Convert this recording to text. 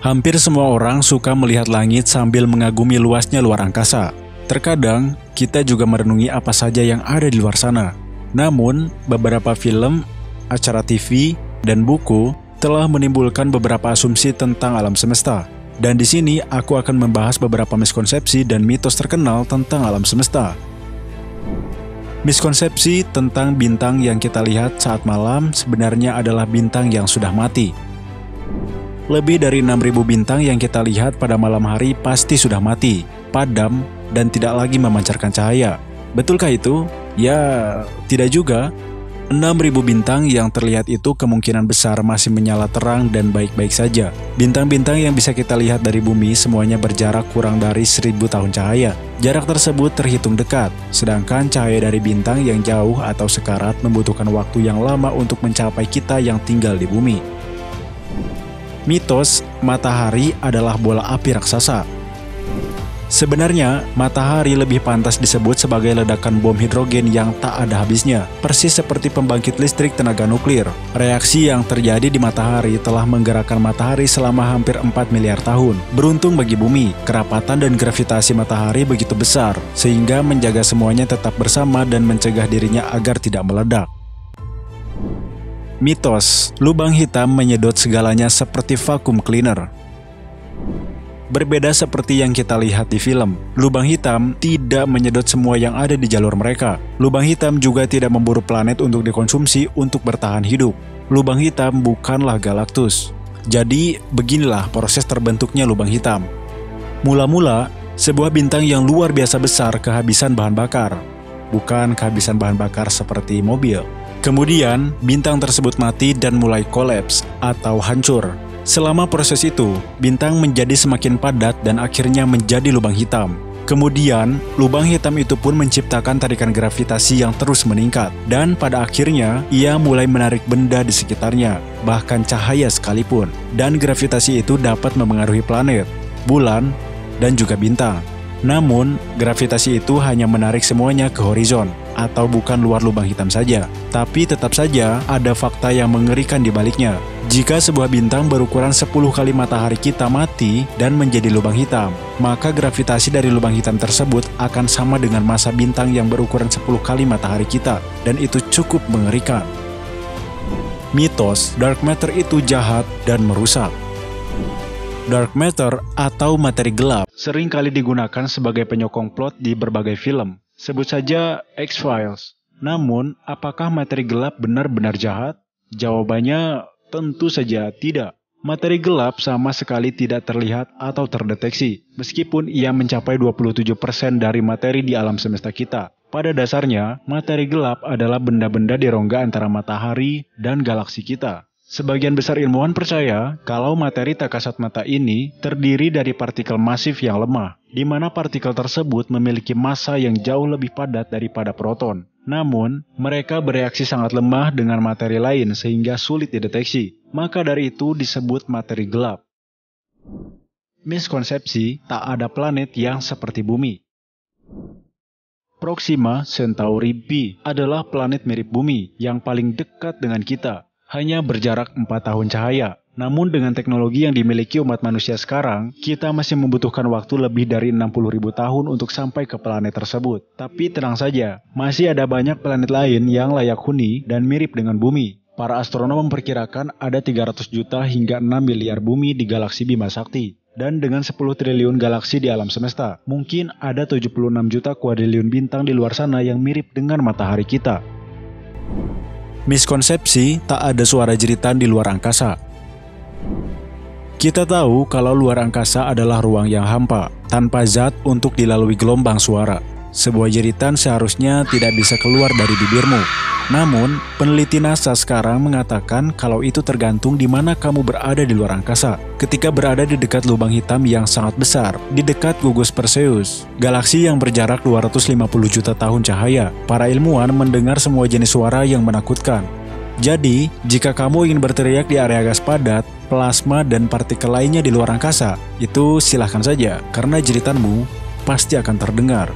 Hampir semua orang suka melihat langit sambil mengagumi luasnya luar angkasa. Terkadang, kita juga merenungi apa saja yang ada di luar sana. Namun, beberapa film, acara TV, dan buku telah menimbulkan beberapa asumsi tentang alam semesta. Dan di sini aku akan membahas beberapa miskonsepsi dan mitos terkenal tentang alam semesta. Miskonsepsi tentang bintang yang kita lihat saat malam sebenarnya adalah bintang yang sudah mati. Lebih dari 6.000 bintang yang kita lihat pada malam hari pasti sudah mati, padam, dan tidak lagi memancarkan cahaya. Betulkah itu? Ya, tidak juga. 6.000 bintang yang terlihat itu kemungkinan besar masih menyala terang dan baik-baik saja. Bintang-bintang yang bisa kita lihat dari bumi semuanya berjarak kurang dari 1.000 tahun cahaya. Jarak tersebut terhitung dekat, sedangkan cahaya dari bintang yang jauh atau sekarat membutuhkan waktu yang lama untuk mencapai kita yang tinggal di bumi. Mitos, matahari adalah bola api raksasa. Sebenarnya, matahari lebih pantas disebut sebagai ledakan bom hidrogen yang tak ada habisnya, persis seperti pembangkit listrik tenaga nuklir. Reaksi yang terjadi di matahari telah menggerakkan matahari selama hampir 4 miliar tahun. Beruntung bagi bumi, kerapatan dan gravitasi matahari begitu besar, sehingga menjaga semuanya tetap bersama dan mencegah dirinya agar tidak meledak. Mitos, lubang hitam menyedot segalanya seperti vacuum cleaner. Berbeda seperti yang kita lihat di film, lubang hitam tidak menyedot semua yang ada di jalur mereka. Lubang hitam juga tidak memburu planet untuk dikonsumsi untuk bertahan hidup. Lubang hitam bukanlah Galactus. Jadi, beginilah proses terbentuknya lubang hitam. Mula-mula, sebuah bintang yang luar biasa besar kehabisan bahan bakar. Bukan kehabisan bahan bakar seperti mobil. Kemudian, bintang tersebut mati dan mulai kolaps atau hancur. Selama proses itu, bintang menjadi semakin padat dan akhirnya menjadi lubang hitam. Kemudian, lubang hitam itu pun menciptakan tarikan gravitasi yang terus meningkat. Dan pada akhirnya, ia mulai menarik benda di sekitarnya, bahkan cahaya sekalipun. Dan gravitasi itu dapat memengaruhi planet, bulan, dan juga bintang. Namun, gravitasi itu hanya menarik semuanya ke horizon, atau bukan luar lubang hitam saja. Tapi tetap saja ada fakta yang mengerikan di baliknya. Jika sebuah bintang berukuran 10 kali matahari kita mati dan menjadi lubang hitam, maka gravitasi dari lubang hitam tersebut akan sama dengan massa bintang yang berukuran 10 kali matahari kita, dan itu cukup mengerikan. Mitos, dark matter itu jahat dan merusak. Dark matter atau materi gelap sering kali digunakan sebagai penyokong plot di berbagai film. Sebut saja X-Files. Namun, apakah materi gelap benar-benar jahat? Jawabannya tentu saja tidak. Materi gelap sama sekali tidak terlihat atau terdeteksi, meskipun ia mencapai 27% dari materi di alam semesta kita. Pada dasarnya, materi gelap adalah benda-benda di rongga antara matahari dan galaksi kita. Sebagian besar ilmuwan percaya kalau materi tak kasat mata ini terdiri dari partikel masif yang lemah, di mana partikel tersebut memiliki massa yang jauh lebih padat daripada proton. Namun, mereka bereaksi sangat lemah dengan materi lain sehingga sulit dideteksi. Maka dari itu disebut materi gelap. Miskonsepsi, tak ada planet yang seperti bumi. Proxima Centauri b adalah planet mirip bumi yang paling dekat dengan kita. Hanya berjarak 4 tahun cahaya. Namun dengan teknologi yang dimiliki umat manusia sekarang, kita masih membutuhkan waktu lebih dari 60.000 tahun untuk sampai ke planet tersebut. Tapi tenang saja, masih ada banyak planet lain yang layak huni dan mirip dengan bumi. Para astronom memperkirakan ada 300 juta hingga 6 miliar bumi di galaksi Bima Sakti. Dan dengan 10 triliun galaksi di alam semesta, mungkin ada 76 juta kuadriliun bintang di luar sana yang mirip dengan matahari kita. Miskonsepsi, tak ada suara jeritan di luar angkasa. Kita tahu kalau luar angkasa adalah ruang yang hampa, tanpa zat untuk dilalui gelombang suara. Sebuah jeritan seharusnya tidak bisa keluar dari bibirmu. Namun, peneliti NASA sekarang mengatakan kalau itu tergantung di mana kamu berada di luar angkasa. Ketika berada di dekat lubang hitam yang sangat besar, di dekat gugus Perseus, galaksi yang berjarak 250 juta tahun cahaya, para ilmuwan mendengar semua jenis suara yang menakutkan. Jadi, jika kamu ingin berteriak di area gas padat, plasma, dan partikel lainnya di luar angkasa, itu silahkan saja, karena jeritanmu pasti akan terdengar.